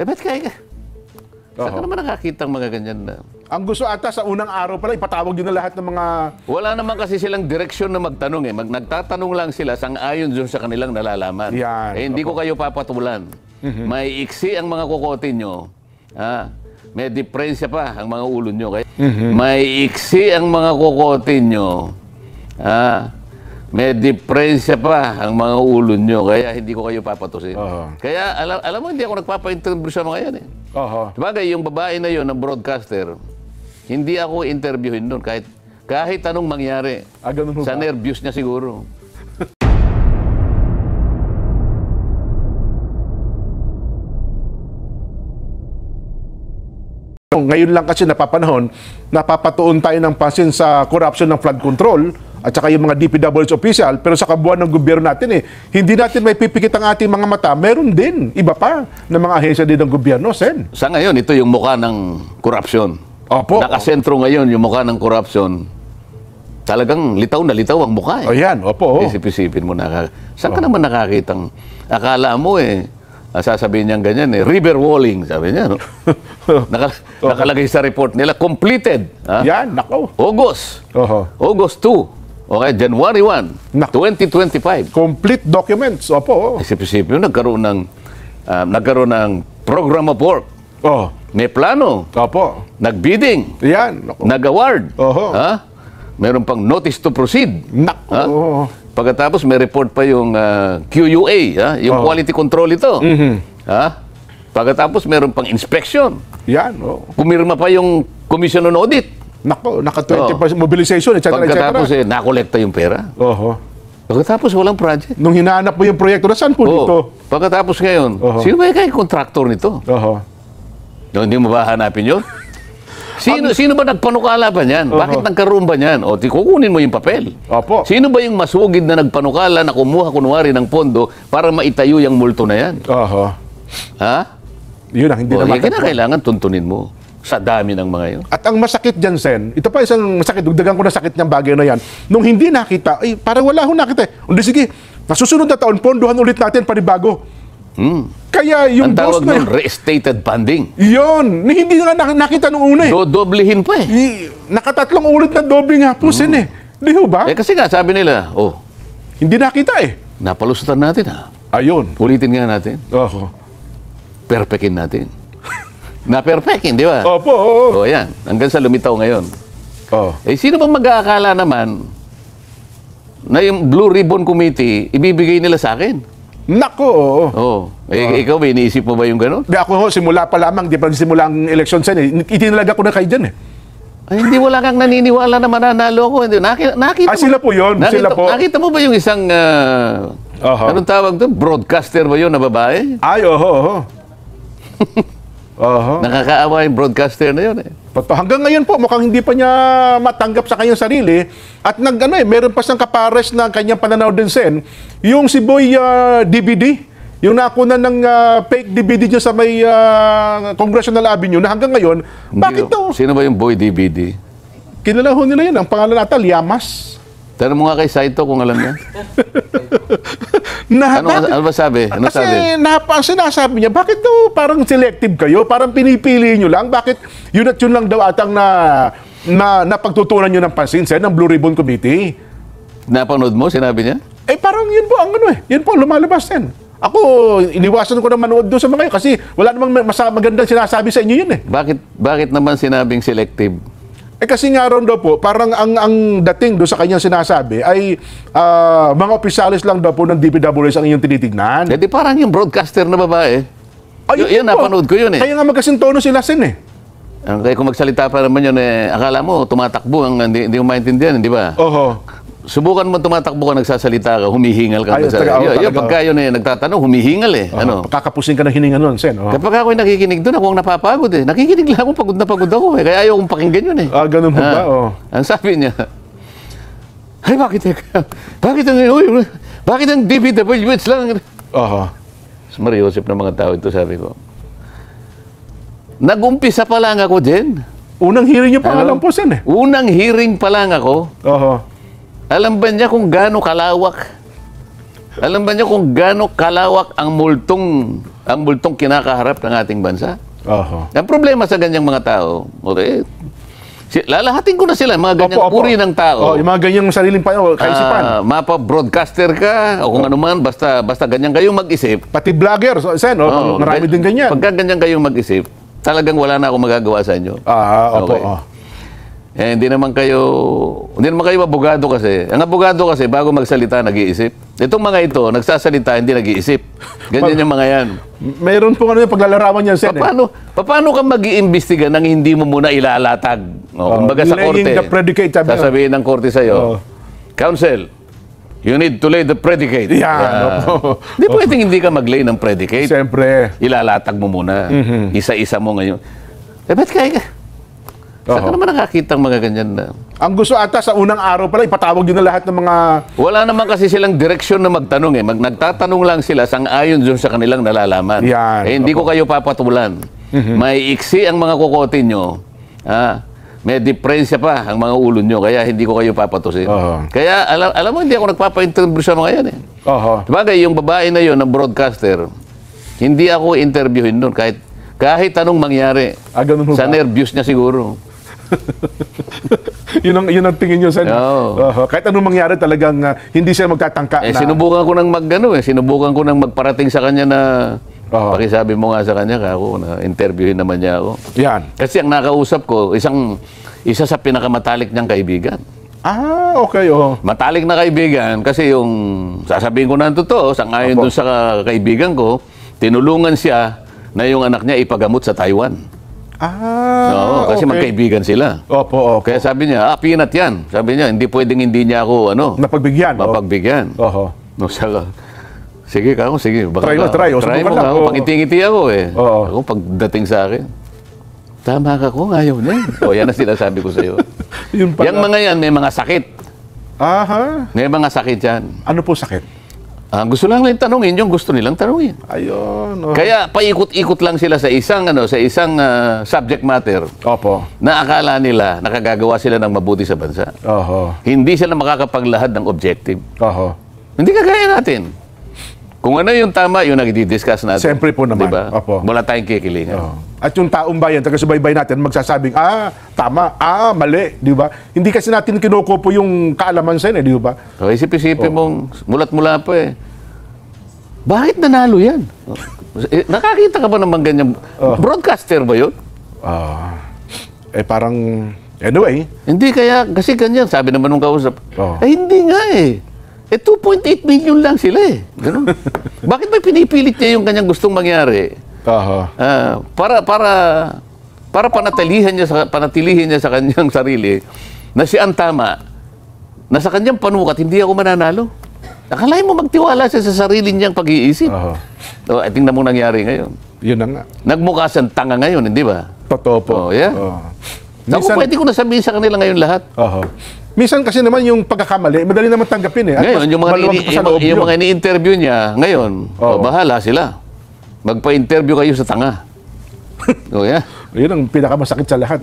ba't kaya ka? Saan ka naman nakakita mga ganyan na? Ang gusto ata sa unang araw pala, ipatawag yun na lahat ng mga... Wala naman kasi silang direksyon na magtanong eh. Nagtatanong lang sila sang-ayon dun sa kanilang nalalaman. Yan. Hindi ko kayo papatulan. May iksi ang mga kukotin nyo. May diferensya pa ang mga ulo nyo. May iksi ang mga kukotin nyo. May diferensya pa ang mga ulo nyo. Kaya hindi ko kayo papatusin. Kaya alam mo, hindi ako nagpapa-interview sa mga yan eh. Sabagay, yung babae na yun, ng broadcaster, hindi ako interviewin doon kahit anong mangyari. Sa nervyos niya siguro. Ngayon lang kasi napapanahon, napapatuon tayo ng pansin sa corruption ng flood control at saka yung mga DPWH official, pero sa kabuuan ng gobyerno natin hindi natin may pipikit ang ating mga mata. Meron din iba pa na mga ahensya din ng gobyerno, Sen. Sa ngayon, ito yung mukha ng korupsyon. Opo. Nakasentro ngayon yung mukha ng korupsyon. Talagang litaw na litaw ang mukha eh. Yan, opo. Isip-isipin mo saan ka naman nakakitang, akala mo sasabihin niyang ganyan river walling, sabi niya, no? Nakalagay sa report nila, completed. Yan, nako. August 2. Okay, January 1, 2025. Complete documents, opo. Isip-isipin mo, nagkaroon ng program of work. May plano. Opo. Nag-bidding. Yan, nako. Nag-award. Meron pang notice to proceed. Nako. Pagkatapos may report pa yung QUA, yung quality control ito. Pagkatapos meron pang inspection. Yan, Pumirma pa yung Commission on Audit. Nako, naka-20% mobilization, etc. Pagkatapos nakolekta yung pera. Pagkatapos walang project. Nung hinahanap mo yung proyekto, saan po dito? Pagkatapos ngayon, sino ba yung contractor nito? Hindi mo ba hanapin yun? Sino ba nagpanukala ba niyan? Bakit nagkaroon ba niyan? O, kukunin mo yung papel. Opo. Sino ba yung masugid na nagpanukala na kumuha kunwari ng pondo para maitayo yung multo na yan? Yun ang hindi naman. Kailangan tuntunin mo sa dami ng mga yun. At ang masakit dyan, Sen, ito pa isang masakit, dugdagan ko na sakit niyang bagay na yan. Nung hindi nakita, parang wala akong nakita. Hindi, sige, nasusunod na taon, pondohan ulit natin panibago. Kaya yung ang tawag nun, restated funding. Yun, hindi nga nakita nung una Dodoblihin pa nakatatlong ulit na doble nga po, Sen Di ho ba? Kasi nga, sabi nila, hindi nakita napalusutan natin Ayun. Ulitin nga natin. Perfectin natin. Na-perfectin, di ba? Opo. Yan. Hanggang sa lumitaw ngayon. Sino bang mag-aakala naman na yung Blue Ribbon Committee, ibibigay nila sa akin? Nako, Ikaw ba, iniisip mo ba yung gano'n? Di ako simula pa lamang, di pa simula ang election, Sen itinalaga ko na kayo dyan hindi, wala kang naniniwala na mananalo ko. Nakita sila po yun. Nakita mo ba yung isang, anong tawag doon? Broadcaster ba yun na babae? Nakakaawa yung broadcaster na yun Hanggang ngayon po, mukhang hindi pa niya matanggap sa kanyang sarili. At meron pa siyang kapares na kanyang pananaw din, Sen. Yung si Boy DVD, yung nakunan ng fake DVD niya sa may Congressional Avenue na hanggang ngayon, bakit to? Sino ba yung Boy DVD? Kilala ho nila yun. Ang pangalan nata, Liamas. Tanong mo nga kay Saito kung alam niya. Ano ba sabi? Kasi sinasabi niya, bakit daw parang selective kayo? Parang pinipili nyo lang. Bakit yun at yun lang daw atang na pagtutunan nyo ng pansin, Sen, ng Blue Ribbon Committee? Napanood mo, sinabi niya? Parang yun po ang Yun po, lumalabas, Sen. Ako, iniwasan ko na manood doon sa mga yun kasi wala namang magandang sinasabi sa inyo yun Bakit naman sinabing selective? Kasi nga ron daw po, parang ang dating doon sa kanyang sinasabi ay mga opisyalis lang daw po ng DPWH ang inyong tinitignan. Di parang yung broadcaster na babae. Yun, napanood ko yun Kaya nga magkasintono sila, Sen Kaya kung magsalita pa naman yun, akala mo tumatakbo, hindi mo maintindihan, di ba? Subukan mo tumatakbo ka, nagsasalita ka, humihingal ka. Pagka yun nagtatanong, humihingal Kakapusin ka ng hininga nun, Sen. Kapag ako'y nakikinig doon, ako ang napapagod Nakikinig lang ako, pagod ako Kaya ayaw kong pakinggan yun ganun mo ba? Ang sabi niya, bakit ang DPWH lang? Mariusip ng mga tao ito, sabi ko. Nag-umpisa pa lang ako din. Unang hearing niyo pa lang po, Sen Unang hearing pa lang ako. Alam ba niya kung gaano kalawak Alam ba niyo kung gaano kalawak ang multong kinakaharap ng ating bansa? Ang problema sa ganyang mga tao, lalahatin ko na sila, mga ganyang uri ng tao. Yung mga ganyang sariling kaisipan. Mapa-broadcaster ka, o kung ano man, basta ganyan kayong mag-isip. Pati vlogger, Sen, marami din ganyan. Pagka ganyan kayong mag-isip, talagang wala na akong magagawa sa inyo. Opo. Hindi naman kayo abogado kasi. Ang abogado kasi, bago magsalita, nag-iisip. Itong mga ito, nagsasalita, hindi nag-iisip. Ganyan yung mga yan. Mayroon po yung paglalarawan yan, Sen. Paano ka mag-iimbestiga nang hindi mo muna ilalatag? Kumbaga sa korte, sasabihin ng korte sa'yo, Counsel, you need to lay the predicate. Hindi pwedeng hindi ka mag-lay ng predicate. Siyempre. Ilalatag mo muna. Isa-isa mo ngayon. Ba't kaya ka? Saan ka naman nakakita ang mga ganyan na? Ang gusto ata sa unang araw pala, ipatawag yun na lahat ng mga... Wala naman kasi silang direksyon na magtanong eh. Nagtatanong lang sila sang-ayon dun sa kanilang nalalaman. Hindi ko kayo papatulan. May iksi ang mga kukotin nyo. May diferensya pa ang mga ulo nyo. Kaya hindi ko kayo papatusin. Kaya alam mo, hindi ako nagpapa-interview sa mga yan eh. Sabagay, yung babae na yun, ng broadcaster, hindi ako interviewin nun kahit anong mangyari. Sa nervyos niya siguro. yun ang tingin nyo, Sen. Kahit anong mangyari talagang hindi siya magtatangka na... Sinubukan ko nang sinubukan ko nang magparating sa kanya na pakisabi mo nga sa kanya ako na interviewin naman niya ako. Kasi ang nakausap ko, isa sa pinakamatalik niyang kaibigan. Okay. Matalik na kaibigan kasi yung sasabihin ko na ang totoo, sang-ayon doon sa kaibigan ko, tinulungan siya na yung anak niya ipagamot sa Taiwan. Kasi magkaibigan sila. Kaya sabi niya, peanut yan. Sabi niya, hindi pwedeng hindi niya ako, mapagbigyan. Sige ka, sige. Try mo. Try mo ako. Pangiti-ngiti ako eh. Ako pagdating sa akin, tama ka kung ayaw niya. Yan ang sinasabi ko sa'yo. Yung mga yan, may mga sakit. May mga sakit yan. Ano po sakit? Gusto lang nilang tanungin yung gusto nilang tanungin. Kaya paikot-ikot lang sila sa isang subject matter. Na akala nila nakagagawa sila ng mabuti sa bansa. Hindi sila makakapaglahad ng objective. Hindi kagaya natin. Kung ano yung tama, yung nag-discuss natin. Siyempre po naman. Diba? Wala tayong kikilingan. At yung taong bayan, taga-subaybay natin, magsasabing, tama, mali, di ba? Hindi kasi natin kinukupo yung kaalaman sa di ba? Isip-isipin mong, mulat-mula pa eh. Bakit nanalo yan? Nakakita ka ba naman ganyan? Broadcaster ba yun? Parang, anyway. Hindi kaya, kasi ganyan, sabi naman nung kausap, hindi nga eh. 2.8 million lang sila eh. Ganun. Bakit may pinipilit niya yung kanyang gustong mangyari? Para panatilihin niya sa kanyang sarili na siya ang tama, na sa kanyang panukat, hindi ako mananalo. Akalain mo magtiwala siya sa sarili niyang pag-iisip. Tingnan mo nangyari ngayon. Yun na nga. Nagmukha siyang tanga ngayon, hindi ba? Totoo po. Minsan, pwede ko na sabihin sa kanila ngayon lahat. Minsan kasi naman yung pagkakamali, madali naman tanggapin eh. Ngayon, yung mga ini-interview niya, ngayon, bahala sila. Magpa-interview kayo sa tanga. Yun ang pinakamasakit sa lahat.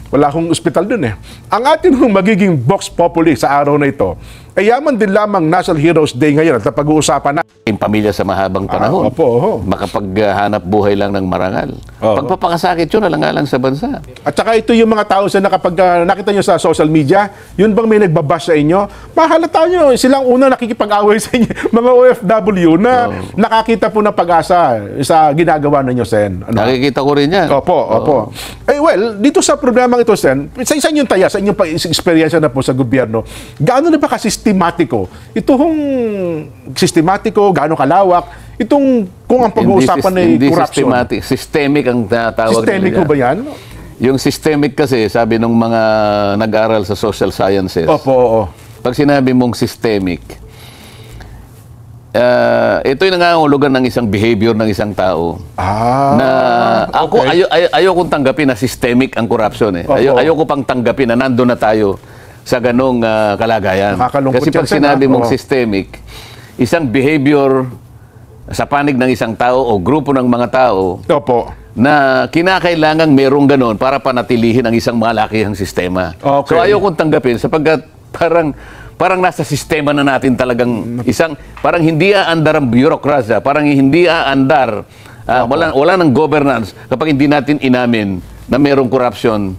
Wala akong ospital dun eh. Ang atin magiging Vox Populi sa araw na ito, ay yaman din lamang National Heroes Day ngayon at pag-uusapan na yung pamilya sa mahabang panahon. Makapaghanap buhay lang ng marangal. Pagpapakasakit yun, alang-alang sa bansa. At saka ito yung mga tao na kapag nakita nyo sa social media, yun bang may nagbabash sa inyo, mahalata nyo, silang una nakikipag-away sa inyo, mga OFW na nakakita po ng pag-asa sa ginagawa ninyo, Sen. Nakikita ko rin yan. Opo. Well, dito sa programang ito, Sen, sa inyong taya, sa inyong experience na po sa gobyerno, gaano na ba ka-sistematiko? Gaano kalawak? Kung ang pag-uusapan ay corruption. Hindi systemic ang tawag nila. Systemic ba yan? Yung systemic kasi, sabi ng mga nag-aral sa social sciences. Pag sinabi mong systemic, ito'y nangangahulugan ng isang behavior ng isang tao. Ako, ayokong tanggapin na systemic ang corruption. Ayoko pang tanggapin na nandun na tayo sa ganong kalagayan. Kasi pag sinabi mong systemic, isang behavior sa panig ng isang tao o grupo ng mga tao na kinakailangang merong ganon para panatilihin ang isang malakihang sistema. So ayaw kong tanggapin sapagkat parang parang nasa sistema na natin talagang parang hindi aandar ang bureaucracy, parang hindi aandar, wala ng governance kapag hindi natin inamin na mayroong corruption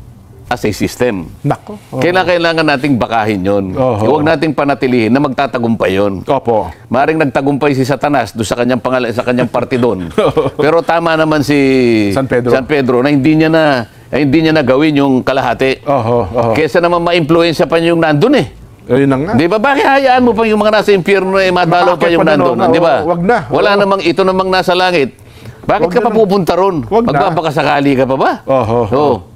as a system. Nako. Kailangan nating bakahin yun. Huwag nating panatilihin na magtatagumpay yun. Opo. Maring nagtagumpay si Satanas doon sa kanyang pangalan, sa kanyang partidon. Pero tama naman si San Pedro na hindi niya na gawin yung kalahati. Kesa naman ma-influensya pa niya yung nandun eh. Ayun na nga. Di ba? Bakit hayaan mo pa yung mga nasa impyerno madalaw pa yung nandun? Di ba? Wag na. Wala namang ito namang nasa langit. Bakit ka pa pupunta ron? Magpapakasakali ka pa ba? Oo.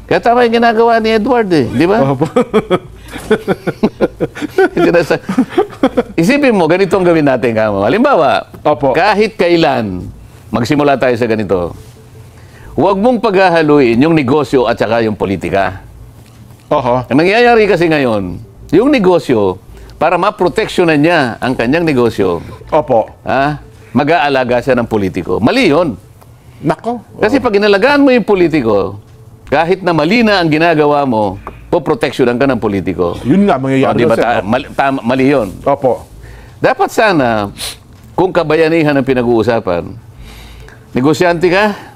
Kaya tama yung ginagawa ni Edward eh. Di ba? Isipin mo, ganito ang gawin natin, kamo. Halimbawa, kahit kailan, magsimula tayo sa ganito. Huwag mong paghahaluin yung negosyo at saka yung politika. Ang nangyayari kasi ngayon, yung negosyo, para maproteksyonan niya ang kanyang negosyo, mag-aalaga siya ng politiko. Mali yun. Nako. Kasi pag inalagaan mo yung politiko, kahit na mali na ang ginagawa mo, poproteksyonan ka ng politiko. Yun nga, mangyayari. Di ba? Mali yun. Dapat sana, kung kabayanihan ang pinag-uusapan, negosyante ka,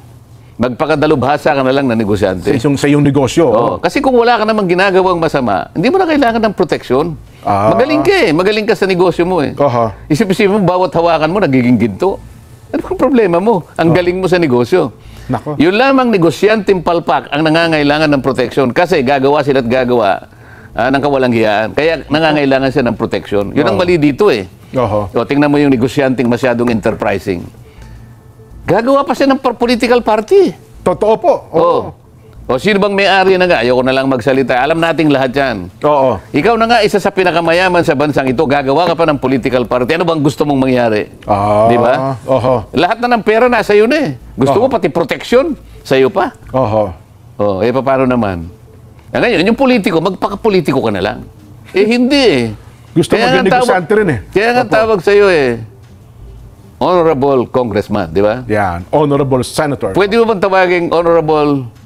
magpakadalubhasa ka na lang na negosyante. Sa iyong negosyo. Kasi kung wala ka namang ginagawang masama, hindi mo na kailangan ng proteksyon. Magaling ka eh. Magaling ka sa negosyo mo eh. Isip-isip mo, bawat hawakan mo, nagiging ginto. Ano ang problema mo? Ang galing mo sa negosyo. Nako. Yung lamang negosyanteng palpak ang nangangailangan ng proteksyon kasi gagawa sila at gagawa ng kawalang hiyaan. Kaya nangangailangan siya ng proteksyon. Yun ang mali dito eh. Tingnan mo yung negosyanteng masyadong enterprising. Gagawa pa siya ng political party. Totoo po. O sino bang may-ari na nga? Ayoko na lang magsalita. Alam nating lahat yan. Ikaw na nga, isa sa pinakamayaman sa bansang ito, gagawa ka pa ng political party. Ano bang gusto mong mangyari? Di ba? Lahat na ng pera nasa iyo na eh. Gusto mo pati protection sa iyo pa. Paano naman? Ngayon, yung politiko, magpaka-politiko ka na lang. Hindi eh. Gusto mo negosyante rin eh. Kaya nga tawag sa iyo eh, Honorable Congressman, di ba? Yan. Honorable Senator. Pwede mo bang tawaging Honorable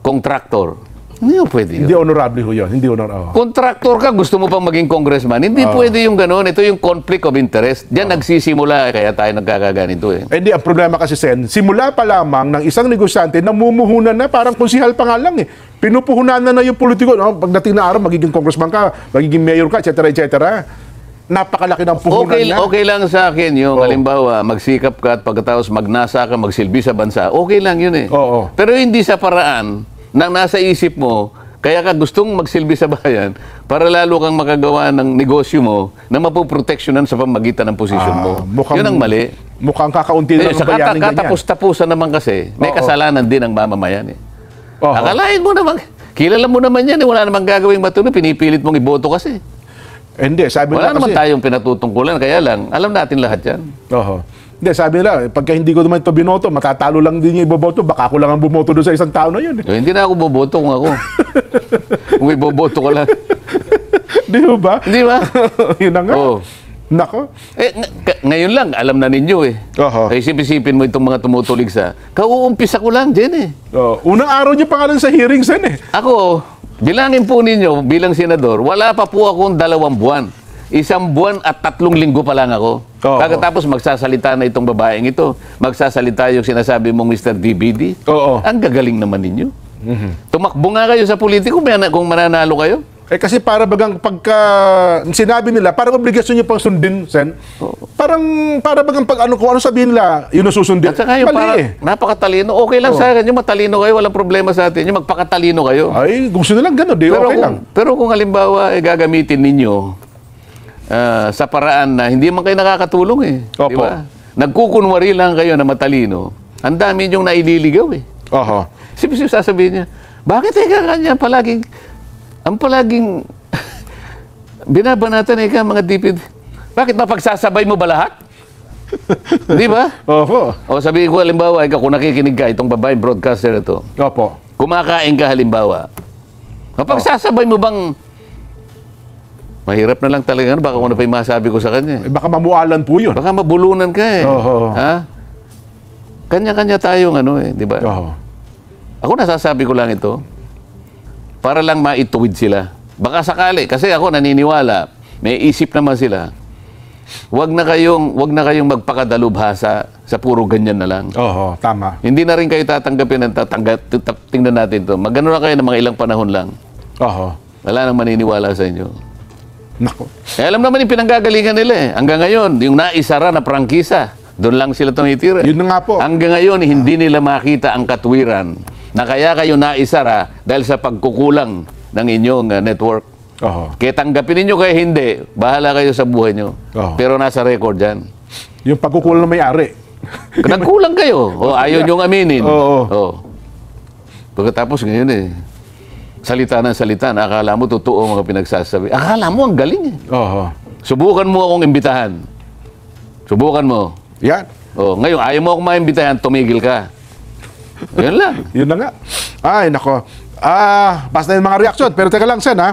Contractor? Hindi mo pwede yun. Hindi honorable ho yun. Hindi honorable. Contractor ka, gusto mo pang maging congressman. Hindi pwede yung gano'n. Ito yung conflict of interest. Diyan nagsisimula, kaya tayo nagkakaganito eh. Hindi, ang problema kasi, Sen, simula pa lamang ng isang negosyante, namumuhunan na, parang konsihal pa nga lang eh. Pinupuhunan na yung politiko. No? Pagdating na araw, magiging congressman ka, magiging mayor ka, etc. Napakalaki ng puhunan na. Okay lang sa akin yung, halimbawa, magsikap ka at pagkatapos magnasa ka, magsilbi sa bansa. Okay lang yun eh. Pero hindi sa paraan na nasa isip mo, kaya ka gustong magsilbi sa bayan para lalo kang makagawa ng negosyo mo na mapoproteksyonan sa pamagitan ng posisyon mo. Yun ang mali. Mukhang kakaunti lang ang bayanin ganyan. Katapos-tapusan naman kasi, may kasalanan din ang mamamayan eh. Akalain mo naman, kilala mo naman yan eh, wala namang gagawing matuloy, pinipilit mong iboto kasi. Hindi, sabi wala nila naman kasi, tayong pinatutungkulan, kaya lang, alam natin lahat yan. Hindi, sabi nila, pagka hindi ko naman ito binoto, matatalo lang din yung iboboto, baka ako lang ang bumoto doon sa isang tao na yun. Hindi na ako boboto kung ako. Kung iboboto ko lang. Di ba? Di ba? Yun na nga. Nako. Ngayon lang, alam na ninyo eh. Isip-isipin mo itong mga tumutulig sa, kauumpisa ko lang din eh. Unang araw niyo pa nga sa hearings yan eh. Ako, bilangin po ninyo, bilang senador, wala pa po akong 2 buwan. 1 buwan at 3 linggo pa lang ako. Pagkatapos magsasalita na itong babaeng ito. Magsasalita yung sinasabi mong Mr. DBD. Ang gagaling naman ninyo. Tumakbo nga kayo sa politiko kung mananalo kayo. Kasi para bagang pagka sinabi nila, parang obligasyon nyo pang sundin, Sen. Para bagang pag ano sabihin nila, yun ang susundin. At saka yung napakatalino. Okay lang sa akin, yung matalino kayo, walang problema sa atin. Yung magpakatalino kayo. Ay, gusto nilang gano'n, di okay lang. Pero kung halimbawa, gagamitin ninyo sa paraan na hindi man kayo nakakatulong eh. Di ba? Nagkukunwari lang kayo na matalino. Ang dami yung naililigaw eh. Sip-sip sasabihin niya, bakit kanya palaging binabanatan mga DPD? Bakit mapagsasabay mo ba lahat? Di ba? O sabihin ko halimbawa, kung nakikinig ka, itong babaeng broadcaster ito. Kumakain ka halimbawa. Mapagsasabay mo bang mahirap na lang talaga. Baka kung ano pa yung masabi ko sa kanya. Baka mamualan po yun. Baka mabulunan ka eh. Kanya-kanya tayong di ba? Ako nasasabi ko lang ito, para lang maituwid sila Baka sakali, kasi ako naniniwala, may isip naman sila. Wag na kayong magpakadalubhasa sa puro ganyan na lang. Oo, tama. Hindi na rin kayo tatanggapin ng tingnan natin to. Magano na kayo ng mga ilang panahon lang. Oo. Wala nang maniniwala sa inyo. Nako. Alam naman yung pinanggagalingan nila eh. Hanggang ngayon, yung naisara na prangkisa, doon lang sila tumitira. Yun na nga po. Hanggang ngayon, hindi nila makita ang katwiran na kaya kayo naisara dahil sa pagkukulang ng inyong network. Oo. Kaya tanggapin ninyo kaya hindi, bahala kayo sa buhay nyo. Oo. Pero nasa record yan. Yung pagkukulang ng may-ari. Nagkulang kayo. O ayaw nyong aminin. Oo. O. Pagkatapos ngayon eh, salita ng salita, akala mo totoo mga pinagsasabi. Akala mo ang galing eh. Oo. Subukan mo akong imbitahan. Subukan mo. Yan. O, ngayon, ayaw mo akong maimbitahan, tumigil ka. Yan lang. Yun na nga. Ay, nako. Basta yung mga reaksyon. Pero teka lang, Sen, ha?